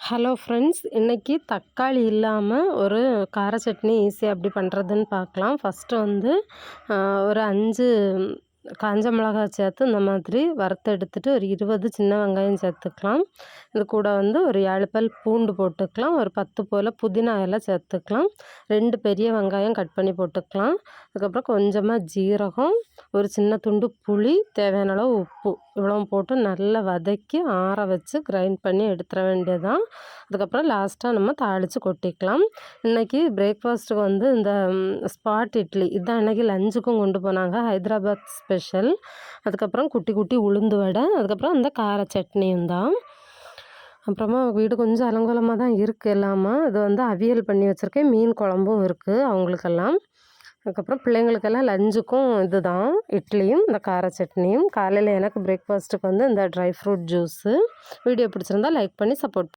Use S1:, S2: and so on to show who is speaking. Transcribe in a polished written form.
S1: Hello friends, இன்றைக்கி தக்காளி இல்லாமல் ஒரு கார சட்னி ஈஸியாக எப்படி பண்ணுறதுன்னு பார்க்கலாம். ஃபஸ்ட்டு வந்து ஒரு 5 காஞ்ச மிளகாய் சேர்த்து இந்த மாதிரி வறுத்து எடுத்துட்டு ஒரு 20 சின்ன வெங்காயம் சேர்த்துக்கலாம். இது கூட வந்து ஒரு 7 பல் பூண்டு போட்டுக்கலாம். ஒரு 10 போல் புதினா இலை சேர்த்துக்கலாம். 2 பெரிய வெங்காயம் கட் பண்ணி போட்டுக்கலாம். அதுக்கப்புறம் கொஞ்சமாக ஜீரகம், ஒரு சின்ன துண்டு புளி, தேவையான அளவு உப்பு இவ்வளவும் போட்டு நல்லா வதக்கி ஆற வச்சு கிரைண்ட் பண்ணி எடுத்துட வேண்டியதுதான். அதுக்கப்புறம் லாஸ்ட்டாக நம்ம தாளித்து கொட்டிக்கலாம். இன்றைக்கி பிரேக்ஃபாஸ்ட்டுக்கு வந்து இந்த ஸ்பாட் இட்லி இதுதான் இன்றைக்கி லஞ்சுக்கும் கொண்டு போனாங்க. ஹைதராபாத் ஸ்பெஷல். அதுக்கப்புறம் குட்டி குட்டி உளுந்து வடை, அதுக்கப்புறம் அந்த கார சட்னியும் தான். அப்புறமா வீடு கொஞ்சம் அலங்கோலமாக தான் இருக்குது எல்லாமே. இது வந்து அவியல் பண்ணி வச்சுருக்கேன். மீன் குழம்பும் இருக்குது அவங்களுக்கெல்லாம். அதுக்கப்புறம் பிள்ளைங்களுக்கெல்லாம் லஞ்சுக்கும் இது தான் இட்லியும் இந்த கார சட்னியும். காலையில் எனக்கு பிரேக்ஃபாஸ்ட்டுக்கு வந்து இந்த ட்ரை ஃப்ரூட் ஜூஸு. வீடியோ பிடிச்சிருந்தா லைக் பண்ணி சப்போர்ட்